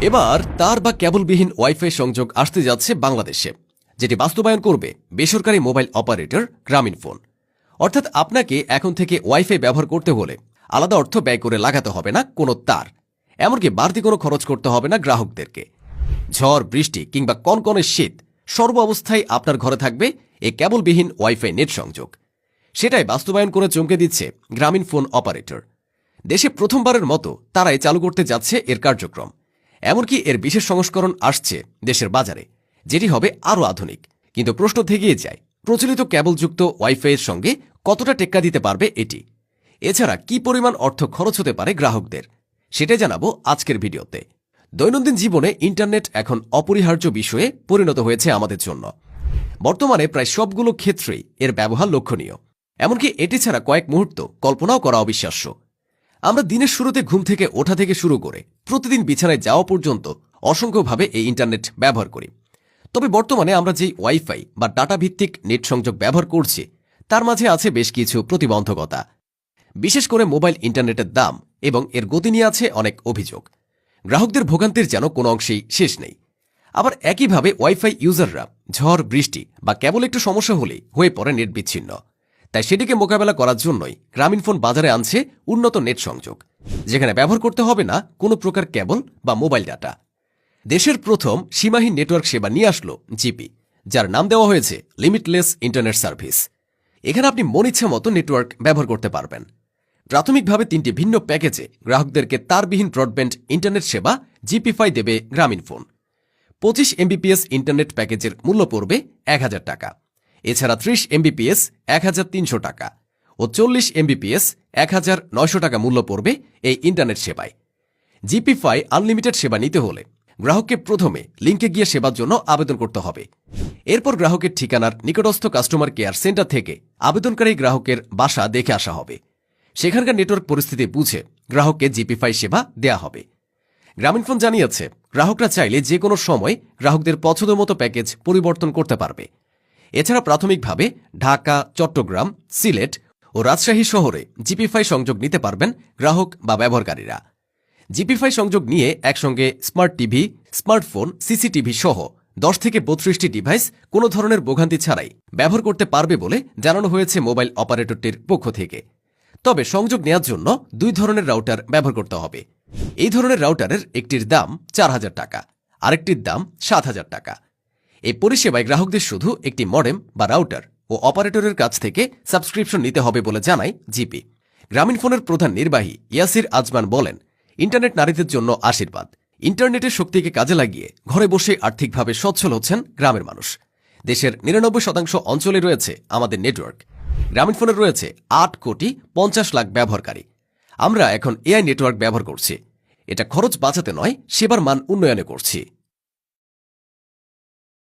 এবার তার বা কেবলবিহীন ওয়াইফাই সংযোগ আসতে যাচ্ছে বাংলাদেশে, যেটি বাস্তবায়ন করবে বেসরকারি মোবাইল অপারেটর গ্রামীণফোন। অর্থাৎ আপনাকে এখন থেকে ওয়াইফাই ব্যবহার করতে হলে আলাদা অর্থ ব্যয় করে লাগাতে হবে না কোনো তার, এমনকি বাড়তি কোনো খরচ করতে হবে না গ্রাহকদেরকে। ঝড় বৃষ্টি কিংবা কনকনে শীত সর্ব অবস্থায় আপনার ঘরে থাকবে এই কেবলবিহীন ওয়াইফাই নেট সংযোগ। সেটাই বাস্তবায়ন করে চমকে দিচ্ছে গ্রামীণফোন অপারেটর। দেশে প্রথমবারের মতো তারাই চালু করতে যাচ্ছে এর কার্যক্রম। এমনকি এর বিশেষ সংস্করণ আসছে দেশের বাজারে, যেটি হবে আরও আধুনিক। কিন্তু প্রশ্ন থেকেই যায়, প্রচলিত কেবলযুক্ত ওয়াইফাইয়ের সঙ্গে কতটা টেক্কা দিতে পারবে এটি? এছাড়া কি পরিমাণ অর্থ খরচ হতে পারে গ্রাহকদের, সেটাই জানাবো আজকের ভিডিওতে। দৈনন্দিন জীবনে ইন্টারনেট এখন অপরিহার্য বিষয়ে পরিণত হয়েছে আমাদের জন্য। বর্তমানে প্রায় সবগুলো ক্ষেত্রেই এর ব্যবহার লক্ষণীয়। এমনকি এটি ছাড়া কয়েক মুহূর্ত কল্পনাও করা অবিশ্বাস্য। আমরা দিনের শুরুতে ঘুম থেকে ওঠা থেকে শুরু করে প্রতিদিন বিছানায় যাওয়া পর্যন্ত অসংখ্যভাবে এই ইন্টারনেট ব্যবহার করি। তবে বর্তমানে আমরা যে ওয়াইফাই বা ডাটা ভিত্তিক নেট সংযোগ ব্যবহার করছি, তার মাঝে আছে বেশ কিছু প্রতিবন্ধকতা। বিশেষ করে মোবাইল ইন্টারনেটের দাম এবং এর গতি নিয়ে আছে অনেক অভিযোগ। গ্রাহকদের ভোগান্তির যেন কোনো অংশেই শেষ নেই। আবার একইভাবে ওয়াইফাই ইউজাররা ঝড় বৃষ্টি বা কেবল একটু সমস্যা হলেই হয়ে পড়ে নেট বিচ্ছিন্ন। তাই সেটিকে মোকাবেলা করার জন্যই গ্রামীণফোন বাজারে আনছে উন্নত নেট সংযোগ, যেখানে ব্যবহার করতে হবে না কোনো প্রকার কেবল বা মোবাইল ডাটা। দেশের প্রথম সীমাহীন নেটওয়ার্ক সেবা নিয়ে আসলো জিপি, যার নাম দেওয়া হয়েছে লিমিটলেস ইন্টারনেট সার্ভিস। এখানে আপনি মন ইচ্ছা মতো নেটওয়ার্ক ব্যবহার করতে পারবেন। প্রাথমিকভাবে 3টি ভিন্ন প্যাকেজে গ্রাহকদেরকে তারবিহীন ব্রডব্যান্ড ইন্টারনেট সেবা জিপিফাই দেবে গ্রামীণফোন। 25 এমবিপিএস ইন্টারনেট প্যাকেজের মূল্য পড়বে 1000 টাকা। এছাড়া 30 এমবিপিএস 1300 টাকা ও 40 এমবিপিএস 1900 টাকা মূল্য পড়বে এই ইন্টারনেট সেবায়। জিপিফাই আনলিমিটেড সেবা নিতে হলে গ্রাহককে প্রথমে লিঙ্কে গিয়ে সেবার জন্য আবেদন করতে হবে। এরপর গ্রাহকের ঠিকানার নিকটস্থ কাস্টমার কেয়ার সেন্টার থেকে আবেদনকারী গ্রাহকের বাসা দেখে আসা হবে। সেখানকার নেটওয়ার্ক পরিস্থিতি বুঝে গ্রাহককে জিপিফাই সেবা দেয়া হবে। গ্রামীণফোন জানিয়েছে, গ্রাহকরা চাইলে যে কোনো সময় গ্রাহকদের পছন্দমতো প্যাকেজ পরিবর্তন করতে পারবে। এছাড়া প্রাথমিকভাবে ঢাকা, চট্টগ্রাম, সিলেট ও রাজশাহী শহরে জিপিফাই সংযোগ নিতে পারবেন গ্রাহক বা ব্যবহারকারীরা। জিপিফাই সংযোগ নিয়ে একসঙ্গে স্মার্ট টিভি, স্মার্টফোন, সিসিটিভি সহ 10 থেকে 32টি ডিভাইস কোনো ধরনের ভোগান্তি ছাড়াই ব্যবহার করতে পারবে বলে জানানো হয়েছে মোবাইল অপারেটরটির পক্ষ থেকে। তবে সংযোগ নেওয়ার জন্য 2 ধরনের রাউটার ব্যবহার করতে হবে। এই ধরনের রাউটারের একটির দাম 4000 টাকা, আরেকটির দাম 7000 টাকা। এই পরিষেবায় গ্রাহকদের শুধু একটি মডেম বা রাউটার ও অপারেটরের কাছ থেকে সাবস্ক্রিপশন নিতে হবে বলে জানায় জিপি। গ্রামীণফোনের প্রধান নির্বাহী ইয়াসির আজমান বলেন, ইন্টারনেট নারীদের জন্য আশীর্বাদ। ইন্টারনেটের শক্তিকে কাজে লাগিয়ে ঘরে বসে আর্থিকভাবে সচ্ছল হচ্ছেন গ্রামের মানুষ। দেশের 99% অঞ্চলে রয়েছে আমাদের নেটওয়ার্ক। গ্রামীণফোনের রয়েছে 8,50,00,000 ব্যবহারকারী। আমরা এখন এআই নেটওয়ার্ক ব্যবহার করছি। এটা খরচ বাঁচাতে নয়, সেবার মান উন্নয়নে করছি।